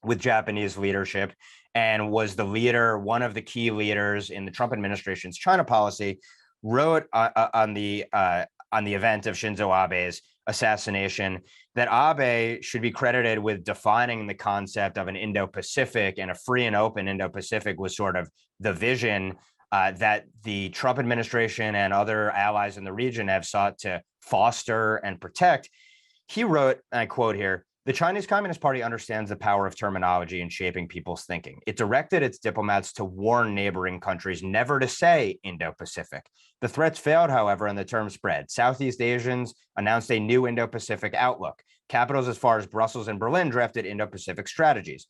with Japanese leadership and was the leader, one of the key leaders in the Trump administration's China policy, wrote on the event of Shinzo Abe's assassination that Abe should be credited with defining the concept of an Indo-Pacific, and a free and open Indo-Pacific was sort of the vision that the Trump administration and other allies in the region have sought to foster and protect. He wrote, and I quote here, "The Chinese Communist Party understands the power of terminology in shaping people's thinking. It directed its diplomats to warn neighboring countries never to say Indo-Pacific. The threats failed, however, and the term spread. Southeast Asians announced a new Indo-Pacific outlook. Capitals as far as Brussels and Berlin drafted Indo-Pacific strategies.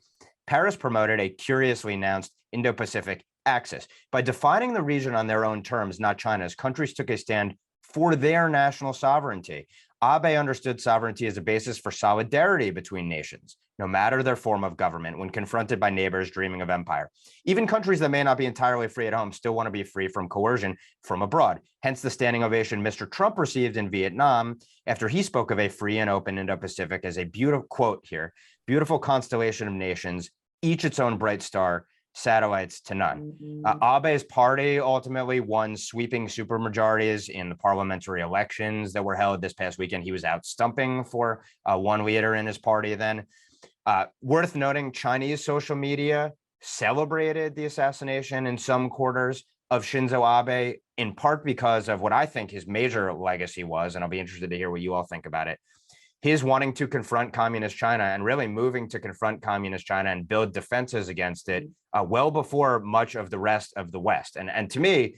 Paris promoted a curiously announced Indo-Pacific axis. By defining the region on their own terms, not China's, countries took a stand for their national sovereignty. Abe understood sovereignty as a basis for solidarity between nations, no matter their form of government, when confronted by neighbors dreaming of empire. Even countries that may not be entirely free at home still want to be free from coercion from abroad. Hence the standing ovation Mr. Trump received in Vietnam after he spoke of a free and open Indo-Pacific as a beautiful, quote here, beautiful constellation of nations, each its own bright star, satellites to none. Abe's party ultimately won sweeping supermajorities in the parliamentary elections that were held this past weekend. He was out stumping for one leader in his party then. Worth noting, Chinese social media celebrated the assassination in some quarters of Shinzo Abe, in part because of what I think his major legacy was, and I'll be interested to hear what you all think about it. His wanting to confront communist China and really moving to confront communist China and build defenses against it well before much of the rest of the West. And to me,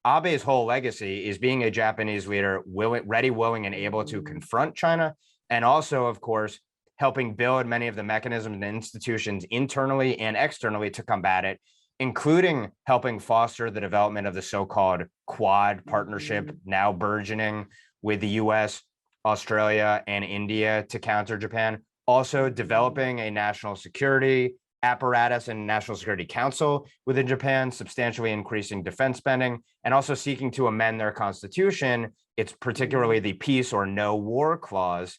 Abe's whole legacy is being a Japanese leader, ready, willing, and able to confront China, and also, of course, helping build many of the mechanisms and institutions internally and externally to combat it, including helping foster the development of the so-called Quad partnership, now burgeoning with the US, Australia, and India to counter Japan. Also developing a national security apparatus and National Security Council within Japan, substantially increasing defense spending, and also seeking to amend their constitution. It's particularly the peace or no war clause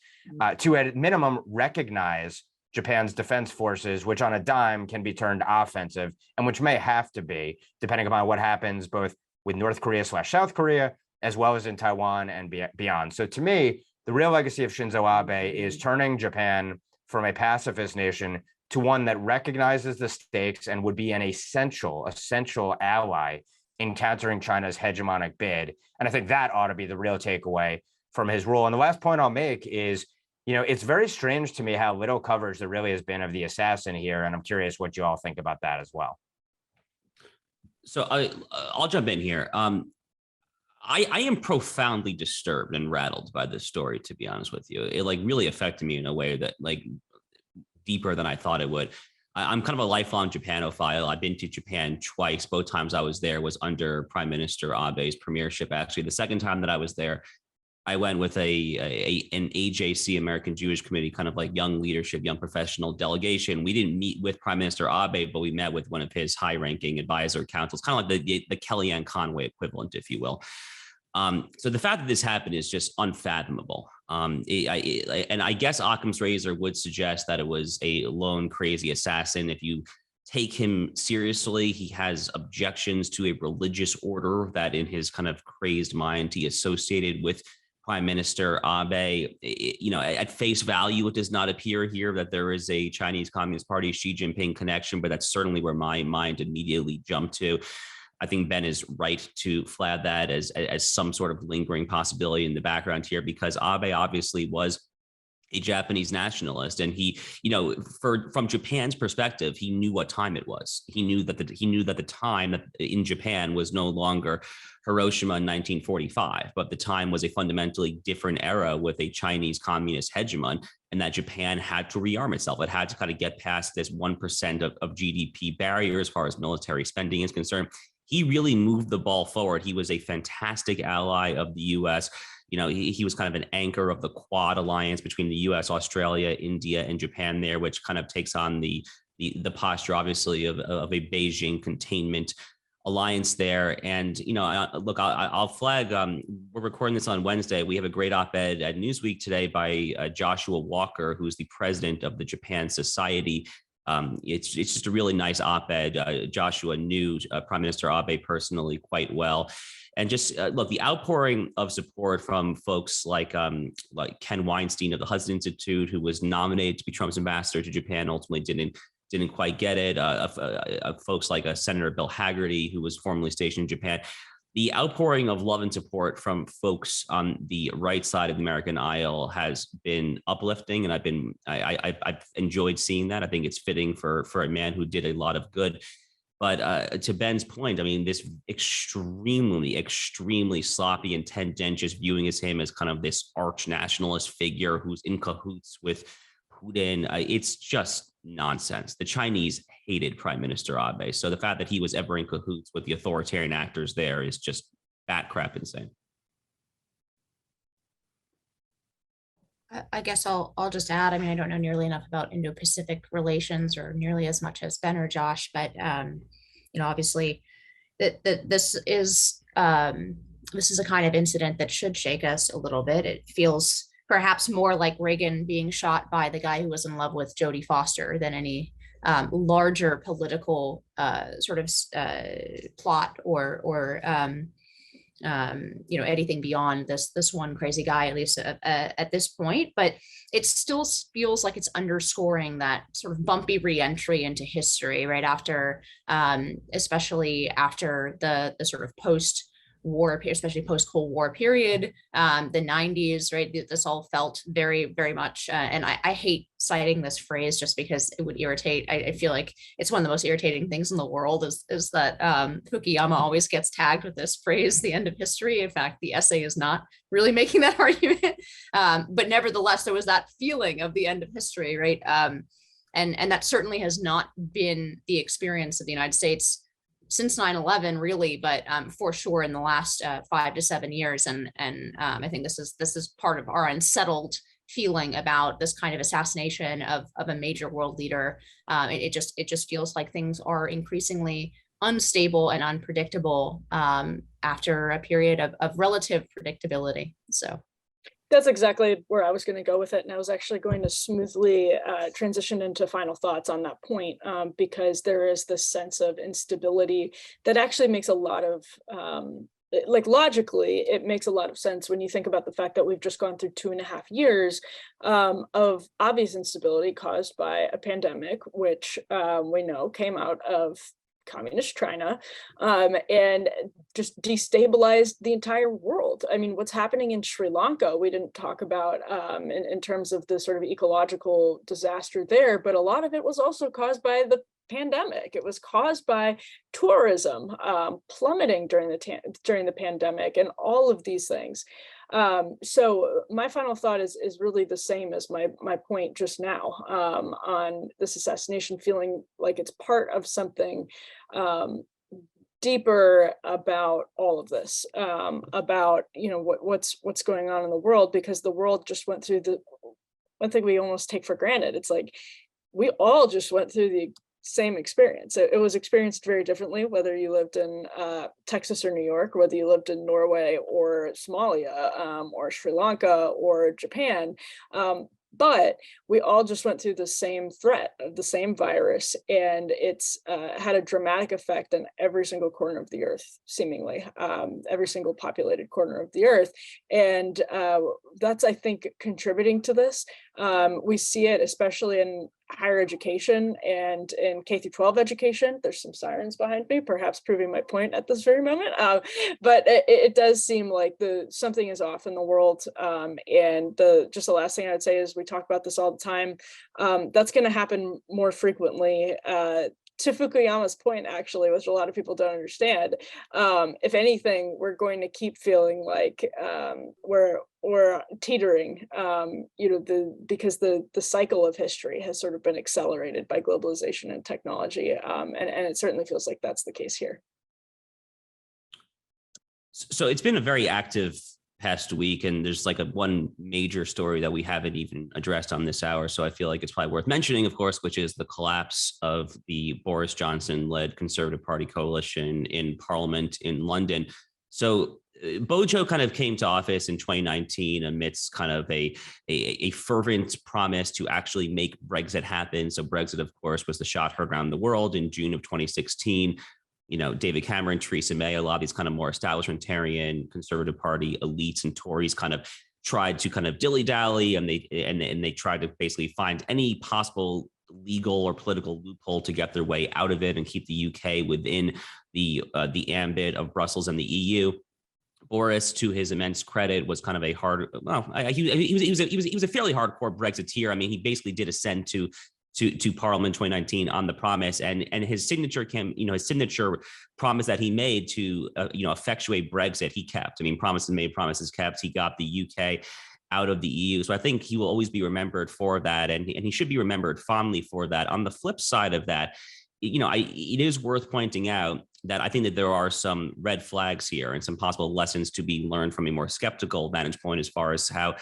to at minimum recognize Japan's defense forces, which on a dime can be turned offensive, and which may have to be, depending upon what happens both with North Korea/South Korea, as well as in Taiwan and beyond. So to me, the real legacy of Shinzo Abe is turning Japan from a pacifist nation to one that recognizes the stakes and would be an essential ally in countering China's hegemonic bid. And I think that ought to be the real takeaway from his role. And the last point I'll make is, it's very strange to me how little coverage there really has been of the assassin here. And I'm curious what you all think about that as well. So I'll jump in here. I am profoundly disturbed and rattled by this story, to be honest with you. It really affected me in a way that deeper than I thought it would. I'm kind of a lifelong Japanophile. I've been to Japan twice. Both times I was there was under Prime Minister Abe's premiership. Actually, the second time that I was there, I went with an AJC, American Jewish Committee, kind of like young leadership, young professional delegation. We didn't meet with Prime Minister Abe, but we met with one of his high-ranking advisor councils, kind of like the Kellyanne Conway equivalent, if you will. So the fact that this happened is just unfathomable. And I guess Occam's razor would suggest that it was a lone crazy assassin. If you take him seriously, he has objections to a religious order that in his kind of crazed mind he associated with Prime Minister Abe. At face value, it does not appear here that there is a Chinese Communist Party Xi Jinping connection, but that's certainly where my mind immediately jumped to. I think Ben is right to flag that as some sort of lingering possibility in the background here, because Abe obviously was a Japanese nationalist, and he, from Japan's perspective, he knew what time it was. He knew that the time in Japan was no longer Hiroshima in 1945, but the time was a fundamentally different era with a Chinese communist hegemon, and that Japan had to rearm itself. It had to kind of get past this 1% of GDP barrier as far as military spending is concerned. He really moved the ball forward. He was a fantastic ally of the U.S. He was kind of an anchor of the Quad alliance between the U.S., Australia, India, and Japan there, which kind of takes on the posture, obviously, of a Beijing containment alliance there. And, look, I'll flag, we're recording this on Wednesday. We have a great op-ed at Newsweek today by Joshua Walker, who's the president of the Japan Society. It's just a really nice op-ed. Joshua knew Prime Minister Abe personally quite well. And just look, the outpouring of support from folks like Ken Weinstein of the Hudson Institute, who was nominated to be Trump's ambassador to Japan, ultimately didn't quite get it. Folks like Senator Bill Hagerty, who was formerly stationed in Japan. The outpouring of love and support from folks on the right side of the American aisle has been uplifting, and I've enjoyed seeing that. I think it's fitting for a man who did a lot of good. But to Ben's point, I mean, this extremely sloppy and tendentious viewing as him as kind of this arch nationalist figure who's in cahoots with Putin. It's just nonsense. The Chinese hated Prime Minister Abe. So the fact that he was ever in cahoots with the authoritarian actors there is just bat crap insane. I guess I'll just add, I mean, I don't know nearly enough about Indo-Pacific relations or nearly as much as Ben or Josh, but, obviously this is a kind of incident that should shake us a little bit. It feels perhaps more like Reagan being shot by the guy who was in love with Jodie Foster than any larger political sort of plot or anything beyond this one crazy guy, at least at this point. But it still feels like it's underscoring that sort of bumpy reentry into history right after, especially after the sort of post-war, especially post-Cold War period, the 90s, right? This all felt very, very much, and I hate citing this phrase just because it would irritate. I feel like it's one of the most irritating things in the world is that Fukuyama always gets tagged with this phrase, the end of history. In fact, the essay is not really making that argument. But nevertheless, there was that feeling of the end of history, right? And that certainly has not been the experience of the United States since 9/11, really, but for sure in the last 5 to 7 years. And I think this is part of our unsettled feeling about this kind of assassination of a major world leader. It just feels like things are increasingly unstable and unpredictable after a period of relative predictability. So that's exactly where I was going to go with it. And I was actually going to smoothly transition into final thoughts on that point, because there is this sense of instability that actually makes a lot of, logically, it makes a lot of sense when you think about the fact that we've just gone through 2.5 years of obvious instability caused by a pandemic, which we know came out of communist China, and just destabilized the entire world. I mean, what's happening in Sri Lanka, we didn't talk about in terms of the sort of ecological disaster there, but a lot of it was also caused by the pandemic. It was caused by tourism plummeting during the pandemic and all of these things. So my final thought is really the same as my point just now on this assassination, feeling like it's part of something deeper about all of this, about what's going on in the world, because the world just went through the one thing we almost take for granted. It's like we all just went through the same experience. It was experienced very differently, whether you lived in Texas or New York, whether you lived in Norway or Somalia, or Sri Lanka or Japan. But we all just went through the same threat of the same virus, and it's had a dramatic effect on every single corner of the earth, seemingly, every single populated corner of the earth. And that's, I think, contributing to this. We see it especially in higher education and in K through 12 education. There's some sirens behind me, perhaps proving my point at this very moment. But it does seem like something is off in the world. And just the last thing I would say is, we talk about this all the time. That's going to happen more frequently. To Fukuyama's point, actually, which a lot of people don't understand, if anything, we're going to keep feeling like we're teetering, because the cycle of history has sort of been accelerated by globalization and technology, and it certainly feels like that's the case here. So it's been a very active past week, and there's like one major story that we haven't even addressed on this hour. So I feel like it's probably worth mentioning, of course, which is the collapse of the Boris Johnson-led Conservative Party coalition in Parliament in London. So Bojo kind of came to office in 2019 amidst kind of a fervent promise to actually make Brexit happen. So Brexit, of course, was the shot heard around the world in June of 2016. David Cameron, Theresa May, a lot of these kind of more establishmentarian Conservative Party elites and Tories kind of tried to kind of dilly-dally, and they tried to basically find any possible legal or political loophole to get their way out of it and keep the UK within the ambit of Brussels and the EU. Boris, to his immense credit, was kind of he was a fairly hardcore Brexiteer. I mean, he basically did ascend to Parliament 2019 on the promise, and his signature his signature promise that he made to effectuate Brexit, he kept. I mean, promises made, promises kept. He got the UK out of the EU. So I think he will always be remembered for that, and he should be remembered fondly for that. On the flip side of that, it is worth pointing out that I think that there are some red flags here and some possible lessons to be learned from a more skeptical vantage point as far as how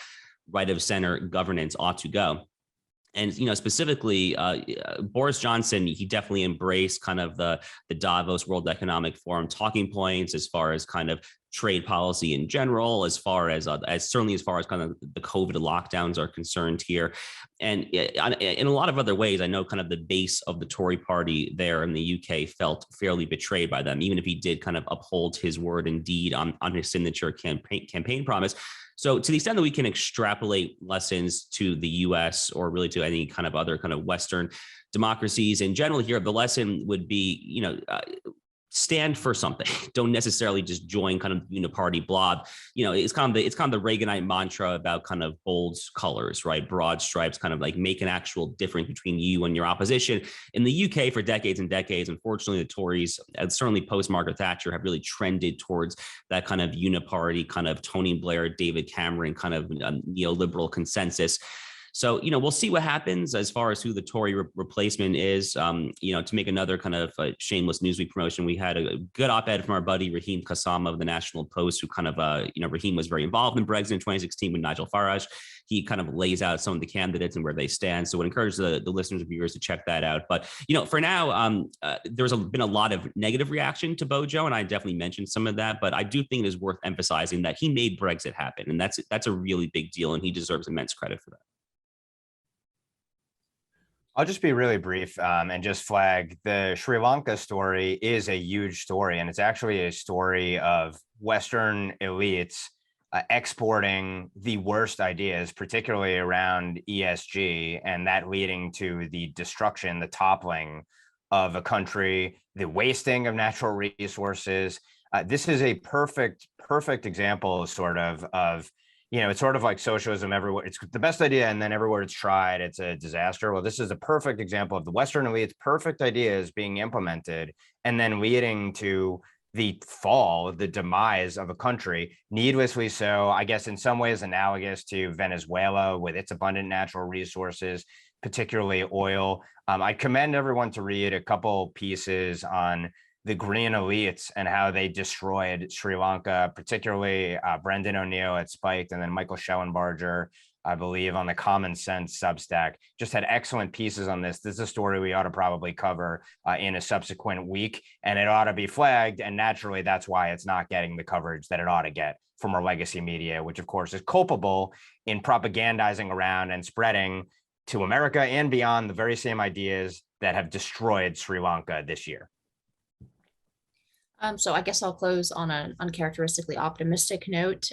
right of center governance ought to go. And specifically, Boris Johnson, he definitely embraced kind of the Davos World Economic Forum talking points as far as kind of trade policy in general, as certainly as far as kind of the COVID lockdowns are concerned here, and in a lot of other ways. I know kind of the base of the Tory party there in the UK felt fairly betrayed by them, even if he did kind of uphold his word and deed on his signature campaign promise. So to the extent that we can extrapolate lessons to the US, or really to any kind of other kind of Western democracies in general here, the lesson would be, stand for something. Don't necessarily just join kind of uniparty blob. It's kind of the Reaganite mantra about kind of bold colors, right? Broad stripes, kind of like make an actual difference between you and your opposition. In the UK for decades and decades, unfortunately, the Tories, certainly post Margaret Thatcher, have really trended towards that kind of uniparty, kind of Tony Blair, David Cameron kind of neoliberal consensus. So, we'll see what happens as far as who the Tory replacement is. To make another kind of shameless Newsweek promotion, we had a good op-ed from our buddy Raheem Kassam of the National Post, who kind of, Raheem was very involved in Brexit in 2016 with Nigel Farage. He kind of lays out some of the candidates and where they stand. So I would encourage the listeners and viewers to check that out. But, for now, there's been a lot of negative reaction to Bojo, and I definitely mentioned some of that. But I do think it is worth emphasizing that he made Brexit happen. And that's a really big deal, and he deserves immense credit for that. I'll just be really brief and just flag the Sri Lanka story is a huge story. And it's actually a story of Western elites exporting the worst ideas, particularly around ESG, and that leading to the destruction, the toppling of a country, the wasting of natural resources. This is a perfect example sort of it's sort of like socialism everywhere. It's the best idea, and then everywhere it's tried, it's a disaster. Well, this is a perfect example of the Western elite's perfect ideas being implemented and then leading to the fall, the demise of a country, needlessly so, I guess in some ways analogous to Venezuela with its abundant natural resources, particularly oil. I commend everyone to read a couple pieces on the green elites and how they destroyed Sri Lanka, particularly Brendan O'Neill at Spiked, and then Michael Schellenbarger, I believe, on the Common Sense Substack, just had excellent pieces on this. This is a story we ought to probably cover in a subsequent week, and it ought to be flagged. And naturally, that's why it's not getting the coverage that it ought to get from our legacy media, which of course is culpable in propagandizing around and spreading to America and beyond the very same ideas that have destroyed Sri Lanka this year. So I guess I'll close on an uncharacteristically optimistic note.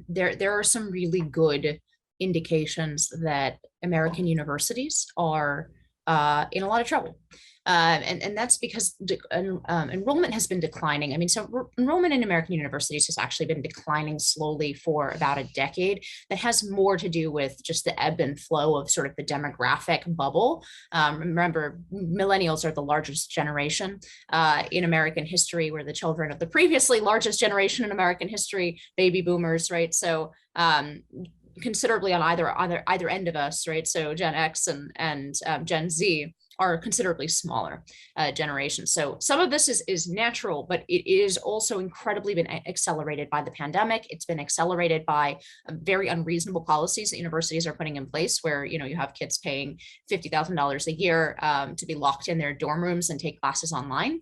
There are some really good indications that American universities are in a lot of trouble. And that's because enrollment has been declining. I mean, so enrollment in American universities has actually been declining slowly for about a decade. That has more to do with just the ebb and flow of sort of the demographic bubble. Remember, millennials are the largest generation in American history. We're the children of the previously largest generation in American history, baby boomers, right? So considerably on either end of us, right? So Gen X and Gen Z are considerably smaller generations. So some of this is natural, but it is also incredibly been accelerated by the pandemic. It's been accelerated by very unreasonable policies that universities are putting in place, where you have kids paying $50,000 a year to be locked in their dorm rooms and take classes online.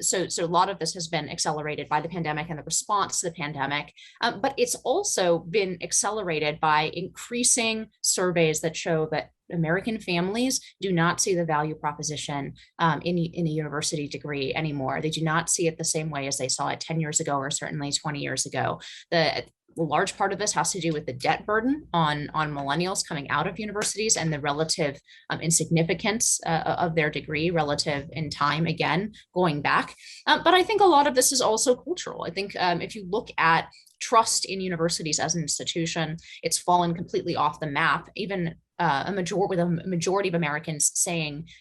So a lot of this has been accelerated by the pandemic and the response to the pandemic, but it's also been accelerated by increasing surveys that show that American families do not see the value proposition in a university degree anymore. They do not see it the same way as they saw it 10 years ago, or certainly 20 years ago. The large part of this has to do with the debt burden on millennials coming out of universities and the relative insignificance of their degree relative in time, again, going back. But I think a lot of this is also cultural. I think if you look at trust in universities as an institution, it's fallen completely off the map. Even a majority of Americans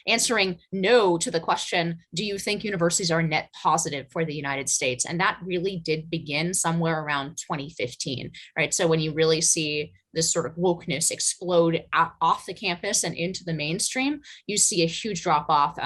answering no to the question, do you think universities are net positive for the United States? And that really did begin somewhere around 2015, right? So when you really see this sort of wokeness explode off the campus and into the mainstream, you see a huge drop off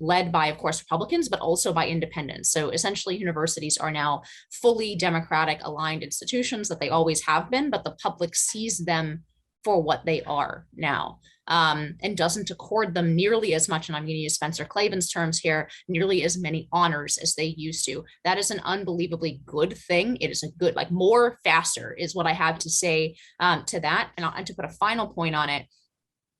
led by, of course, Republicans, but also by independents. So essentially universities are now fully Democratic aligned institutions that they always have been, but the public sees them for what they are now, and doesn't accord them nearly as much, and I'm going to use Spencer Klavin's terms here, nearly as many honors as they used to. That is an unbelievably good thing. It is a good, more faster is what I have to say to that. And to put a final point on it,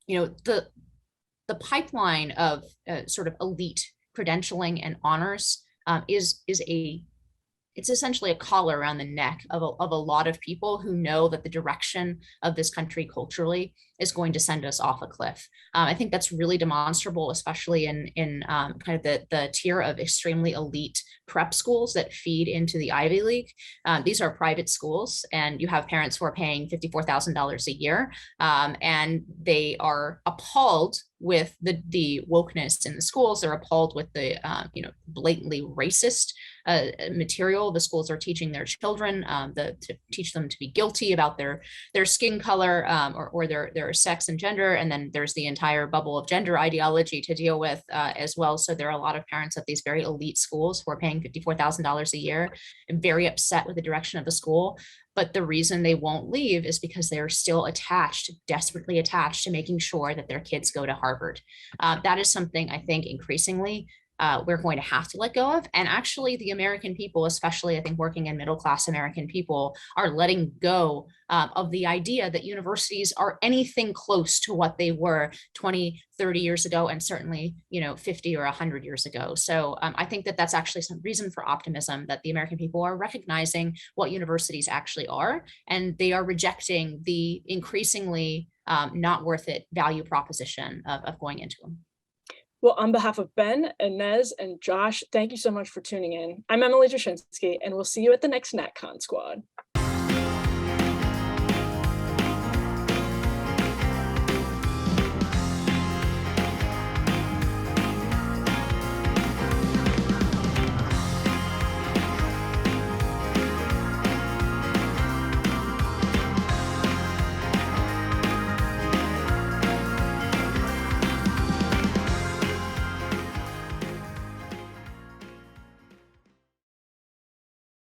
the pipeline of sort of elite credentialing and honors it's essentially a collar around the neck of a lot of people who know that the direction of this country culturally is going to send us off a cliff. I think that's really demonstrable, especially in kind of the tier of extremely elite prep schools that feed into the Ivy League. These are private schools, and you have parents who are paying $54,000 a year, and they are appalled with the wokeness in the schools. They're appalled with the blatantly racist material the schools are teaching their children, to teach them to be guilty about their skin color or their sex and gender. And then there's the entire bubble of gender ideology to deal with as well. So there are a lot of parents at these very elite schools who are paying $54,000 a year and very upset with the direction of the school. But the reason they won't leave is because they're still desperately attached to making sure that their kids go to Harvard. That is something I think increasingly we're going to have to let go of. And actually the American people, especially I think working and middle-class American people, are letting go of the idea that universities are anything close to what they were 20, 30 years ago, and certainly, 50 or 100 years ago. So I think that that's actually some reason for optimism, that the American people are recognizing what universities actually are, and they are rejecting the increasingly not worth it value proposition of going into them. Well, on behalf of Ben, Inez, and Josh, thank you so much for tuning in. I'm Emily Jashinsky, and we'll see you at the next NatCon Squad.